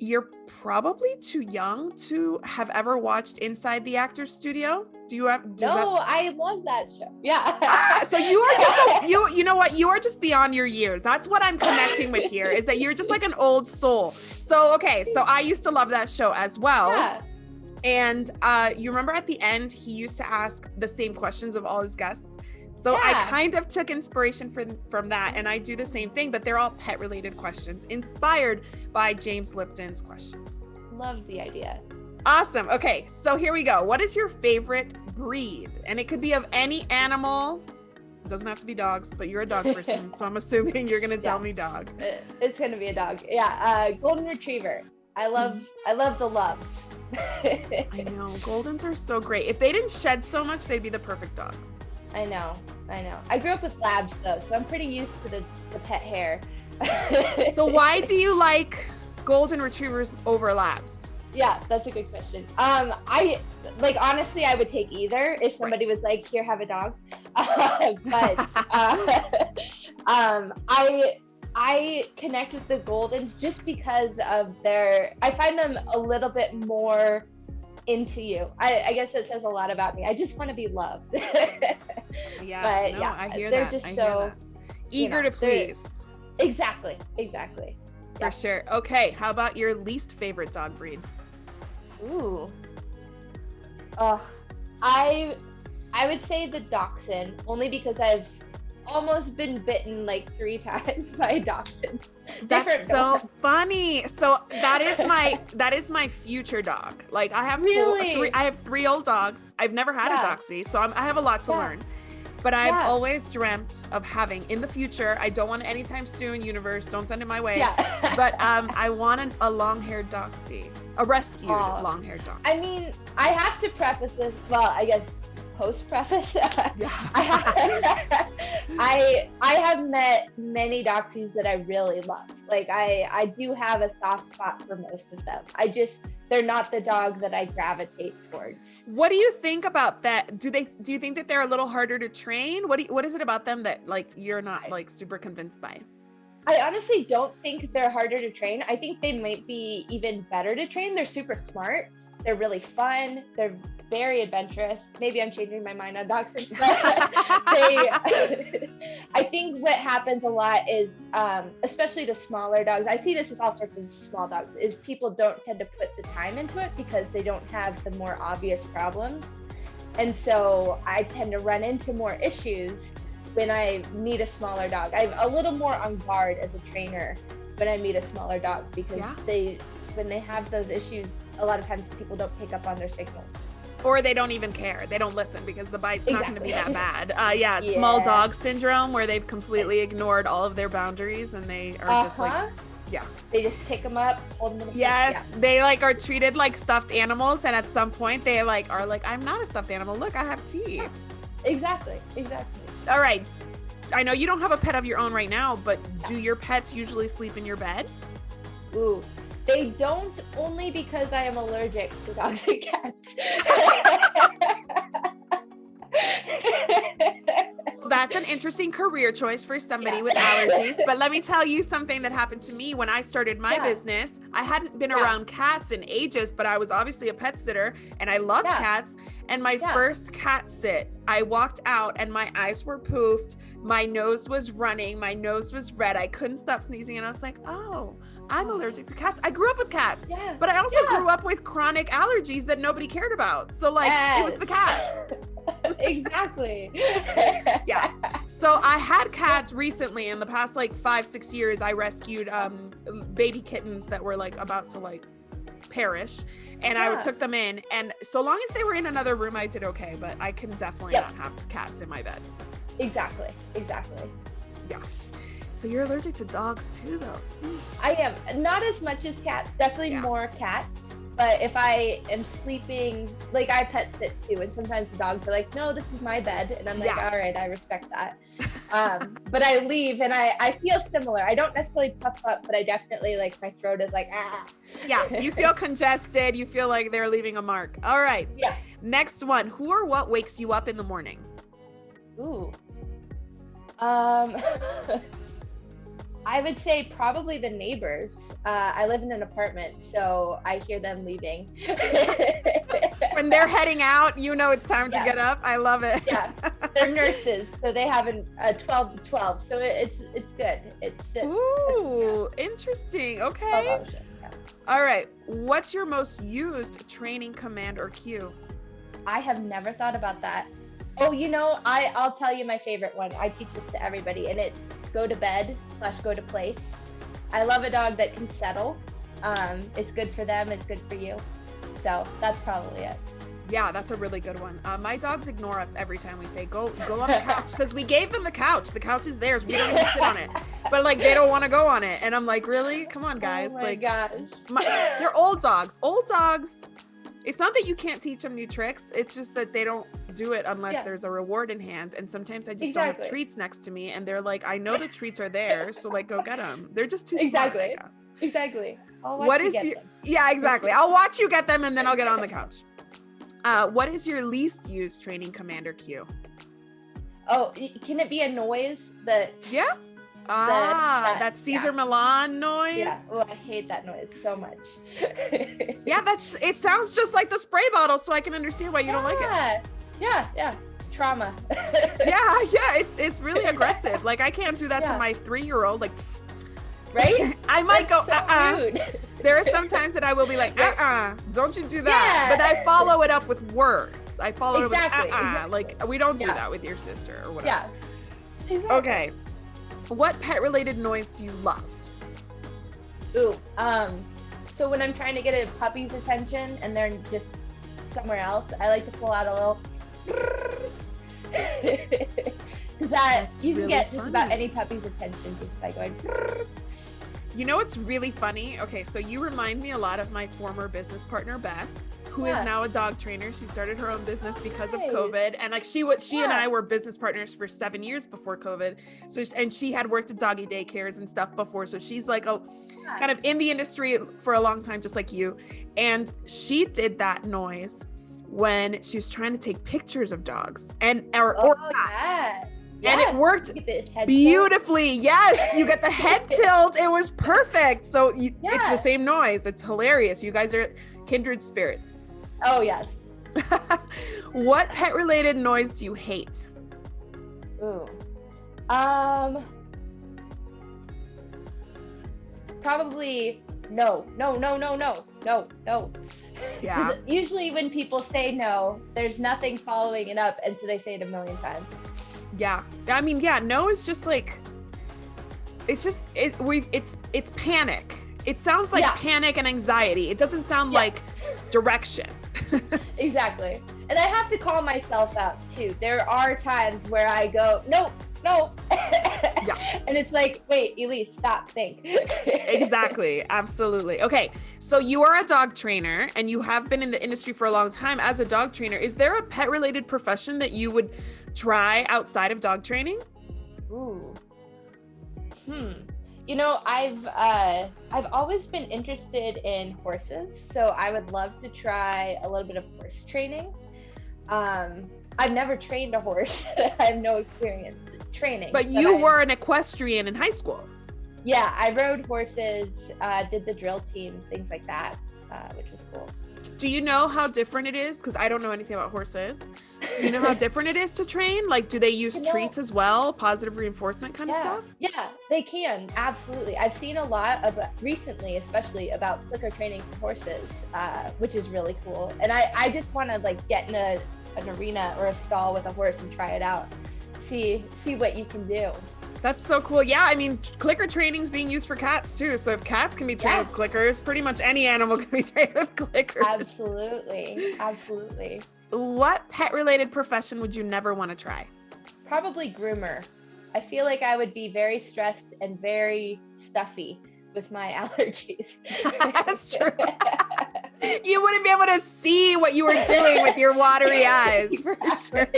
You're probably too young to have ever watched Inside the Actors Studio. I love that show. Yeah. So you are just you know what? You are just beyond your years. That's what I'm connecting with here, is that you're just like an old soul. So, okay. So I used to love that show as well. Yeah. And you remember at the end, he used to ask the same questions of all his guests. So Yeah. I kind of took inspiration from that, and I do the same thing, but they're all pet related questions inspired by James Lipton's questions. Love the idea. Awesome. Okay, so here we go. What is your favorite breed? And it could be of any animal. It doesn't have to be dogs, but you're a dog person, so I'm assuming you're gonna tell me dog. It's gonna be a dog. Yeah, golden retriever. I love the love. I know, Goldens are so great. If they didn't shed so much, they'd be the perfect dog. I know. I grew up with labs though, so I'm pretty used to the pet hair. So why do you like golden retrievers over labs? Yeah, that's a good question. I honestly, I would take either if somebody was like, "Here, have a dog." But I connect with the Goldens just because of I find them a little bit more into you. I guess it says a lot about me. I just want to be loved. Yeah, but no, yeah, I hear they're that. just I so hear that. Eager to please. Exactly. For sure. Okay, how about your least favorite dog breed? Ooh. I would say the Dachshund, only because I've almost been bitten like 3 times by a Dachshund. That's so funny. So that is my future dog. Like I have I have 3 old dogs. I've never had a Dachshund, so I have a lot to learn. But I've always dreamt of having in the future. I don't want it anytime soon. Universe, don't send it my way. Yeah. But I want a long-haired Dachshund, a rescued long-haired Dachshund. I mean, I have to preface this. Well, I guess post-preface. I have met many Dachshunds that I really love. Like I do have a soft spot for most of them. They're not the dog that I gravitate towards. What do you think about that? Do you think that they're a little harder to train? What is it about them that like you're not like super convinced by? I honestly don't think they're harder to train. I think they might be even better to train. They're super smart. They're really fun. They're very adventurous. Maybe I'm changing my mind on Dachshunds, but I think what happens a lot is, especially the smaller dogs, I see this with all sorts of small dogs, is people don't tend to put the time into it because they don't have the more obvious problems. And so I tend to run into more issues when I meet a smaller dog. I'm a little more on guard as a trainer when I meet a smaller dog because when they have those issues, a lot of times people don't pick up on their signals. Or they don't even care. They don't listen because the bite's not going to be that bad. Small dog syndrome where they've completely ignored all of their boundaries and they are just like, they just pick them up, hold them in the they like are treated like stuffed animals, and at some point they like are like, I'm not a stuffed animal. Look, I have teeth. Exactly. All right. I know you don't have a pet of your own right now, but do your pets usually sleep in your bed? Ooh, they don't, only because I am allergic to dogs and cats. That's an interesting career choice for somebody with allergies. But let me tell you something that happened to me when I started my business. I hadn't been around cats in ages, but I was obviously a pet sitter and I loved cats. And my first cat sit, I walked out and my eyes were poofed. My nose was running. My nose was red. I couldn't stop sneezing. And I was like, oh, I'm allergic to cats. I grew up with cats, but I also grew up with chronic allergies that nobody cared about. So like, it was the cats. Exactly. So I had cats recently in the past like 5-6 years. I rescued baby kittens that were like about to like perish, and I took them in, and so long as they were in another room I did okay, but I can definitely not have cats in my bed. Exactly. So you're allergic to dogs too though? I am, not as much as cats, definitely more cats. But if I am sleeping, like I pet sit too, and sometimes the dogs are like, no, this is my bed. And I'm like, all right, I respect that. But I leave and I feel similar. I don't necessarily puff up, but I definitely like my throat is like, ah. Yeah, you feel congested. You feel like they're leaving a mark. All right. Yeah. Next one, who or what wakes you up in the morning? Ooh. I would say probably the neighbors. I live in an apartment, so I hear them leaving. When they're heading out, you know it's time to get up. I love it. Yeah, they're nurses, so they have a 12 to 12, so it's good. Ooh, interesting. Okay. Yeah. All right. What's your most used training command or cue? I have never thought about that. Oh, I'll tell you my favorite one. I teach this to everybody, and it's go to bed / go to place. I love a dog that can settle. It's good for them. It's good for you. So that's probably it. Yeah, that's a really good one. My dogs ignore us every time we say go on the couch, because we gave them the couch. The couch is theirs. We don't even sit on it. But like they don't want to go on it, and I'm like, really? Come on, guys. Oh my gosh. They're old dogs. Old dogs. It's not that you can't teach them new tricks. It's just that they don't do it unless there's a reward in hand. And sometimes I just don't have treats next to me, and they're like, I know the treats are there, so like go get them. They're just too smart, I guess. Exactly. I'll watch you get them. Yeah, exactly. I'll watch you get them, and then I'll get on the couch. What is your least used training command or cue? Oh, can it be a noise that? Yeah. That Caesar Milan noise. Yeah. Oh, I hate that noise so much. Yeah, it sounds just like the spray bottle, so I can understand why you don't like it. Yeah. Trauma. yeah, it's really aggressive. Like I can't do that to my 3-year-old. Like, right? I might go. Rude. There are some times that I will be like, don't you do that? Yeah. But I follow it up with words. I follow it with Exactly. Like we don't do that with your sister or whatever. Yeah. Exactly. Okay. What pet-related noise do you love? Ooh, so when I'm trying to get a puppy's attention and they're just somewhere else, I like to pull out a little. Because you can get just about any puppy's attention just by going. You know what's really funny? Okay, so you remind me a lot of my former business partner, Beth, who is now a dog trainer. She started her own business because of COVID, and like she and I were business partners for 7 years before COVID. So and she had worked at doggy daycares and stuff before, so she's like kind of in the industry for a long time, just like you. And she did that noise when she was trying to take pictures of dogs or cats. And it worked beautifully. Yes, you get the head tilt. It was perfect. So it's the same noise. It's hilarious. You guys are kindred spirits. Oh, yes. What pet-related noise do you hate? Ooh. Probably no. Yeah. Usually when people say no, there's nothing following it up, and so they say it a million times. Yeah. I mean, no is just like, it's panic. It sounds like panic and anxiety. It doesn't sound like direction. Exactly. And I have to call myself out too. There are times where I go, no. And it's like, wait, Elise, stop, think. Exactly. Absolutely. Okay. So you are a dog trainer and you have been in the industry for a long time as a dog trainer. Is there a pet related profession that you would try outside of dog training? Ooh. I've always been interested in horses, so I would love to try a little bit of horse training. I've never trained a horse. I have no experience training. But you were an equestrian in high school. Yeah, I rode horses, did the drill team, things like that, which was cool. Do you know how different it is? Because I don't know anything about horses. Do you know how different it is to train? Like, do they use treats as well? Positive reinforcement kind of stuff? Yeah, they can. Absolutely. I've seen a lot of recently, especially about clicker training for horses, which is really cool. And I just want to like get in an arena or a stall with a horse and try it out. See what you can do. That's so cool. Yeah, I mean, clicker training is being used for cats too. So if cats can be trained with clickers, pretty much any animal can be trained with clickers. Absolutely. What pet-related profession would you never want to try? Probably groomer. I feel like I would be very stressed and very stuffy with my allergies. That's true. You wouldn't be able to see what you were doing with your watery eyes, for sure.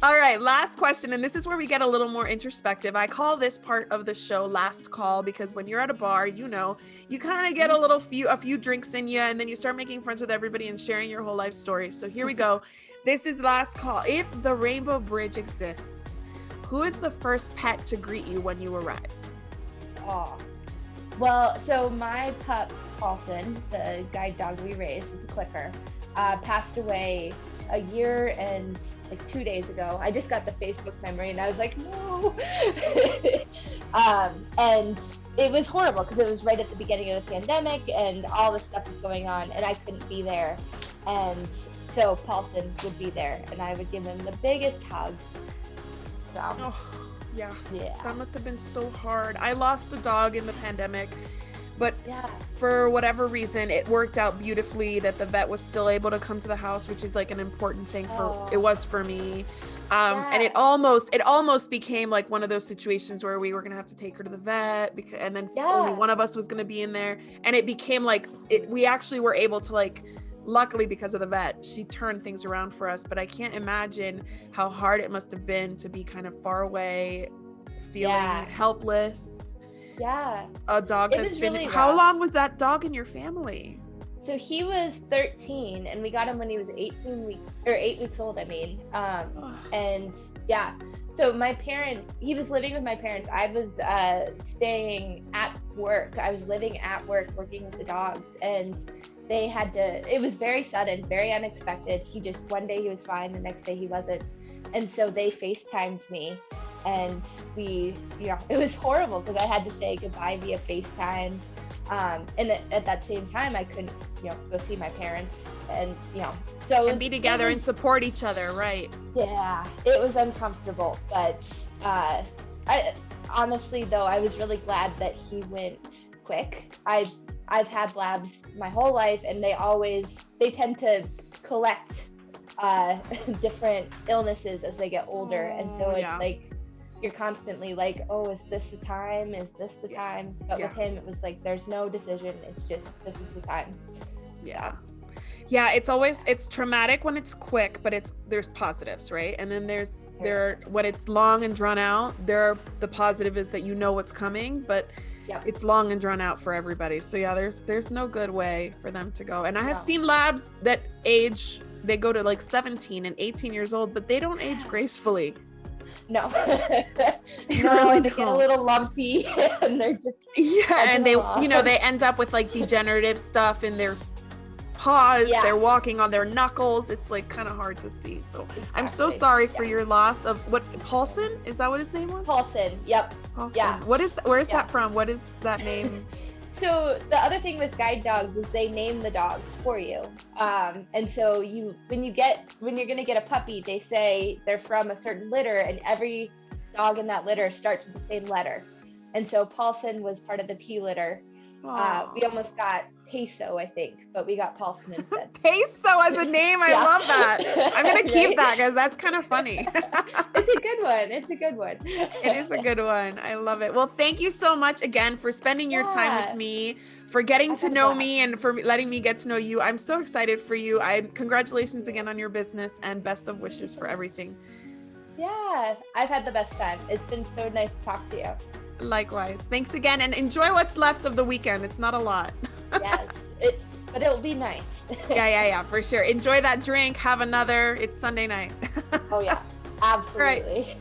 All right, last question, and this is where we get a little more introspective. I call this part of the show last call because when you're at a bar, you kind of get a few drinks in you, and then you start making friends with everybody and sharing your whole life story. So here we go. This is last call. If the Rainbow Bridge exists, who is the first pet to greet you when you arrive? Oh, well, so my pup, Paulson, the guide dog we raised with the clicker, passed away a year and like 2 days ago. I just got the Facebook memory and I was like, no. And it was horrible because it was right at the beginning of the pandemic and all this stuff was going on and I couldn't be there. And so Paulson would be there and I would give him the biggest hug. So. Oh, yes. Yeah. That must have been so hard. I lost a dog in the pandemic, but for whatever reason, it worked out beautifully that the vet was still able to come to the house, which is like an important thing it was for me. And it almost became like one of those situations where we were going to have to take her to the vet and then only one of us was going to be in there. And it became like we actually were able to like, luckily because of the vet, she turned things around for us, but I can't imagine how hard it must have been to be kind of far away, feeling helpless. Yeah. A dog it that's was been, really how rough. long was that dog in your family? So he was 13 and we got him when he was 8 weeks old, I mean. And yeah, so my parents, he was living with my parents. I was staying at work. I was living at work, working with the dogs, and they had to, it was very sudden, very unexpected. One day he was fine, the next day he wasn't. And so they FaceTimed me and it was horrible because I had to say goodbye via FaceTime. And at that same time, I couldn't, go see my parents and, so. And be together and support each other, right? Yeah, it was uncomfortable, but honestly though, I was really glad that he went quick. I've had labs my whole life and they tend to collect different illnesses as they get older. And so it's like, you're constantly like, oh, is this the time? Is this the time? But with him, it was like, there's no decision. It's just, this is the time. Yeah. Yeah. It's traumatic when it's quick, but there's positives, right? And then when it's long and drawn out, the positive is that what's coming, but it's long and drawn out for everybody. So yeah, there's no good way for them to go. And I have seen labs that they go to like 17 and 18 years old, but they don't age gracefully. No, they really they get a little lumpy and they're just and they end up with like degenerative stuff in their paws. They're walking on their knuckles. It's like kind of hard to see. So exactly. I'm so sorry for your loss of Paulson? Is that what his name was? Paulson. Yep. Paulson. Yeah. Where is that from? What is that name? So the other thing with guide dogs is they name the dogs for you. And so when you're going to get a puppy, they say they're from a certain litter and every dog in that litter starts with the same letter. And so Paulson was part of the P litter. We almost got Peso, I think, but we got Paulson instead. Peso as a name. I love that. I'm going to keep that because that's kind of funny. It's a good one. It is a good one. I love it. Well, thank you so much again for spending your time with me, for getting to know me and for letting me get to know you. I'm so excited for you. Congratulations again on your business and best of wishes for everything. Yeah, I've had the best time. It's been so nice to talk to you. Likewise. Thanks again and enjoy what's left of the weekend. It's not a lot. Yes, but it'll be nice. Yeah, for sure. Enjoy that drink. Have another. It's Sunday night. Oh yeah, absolutely. All right.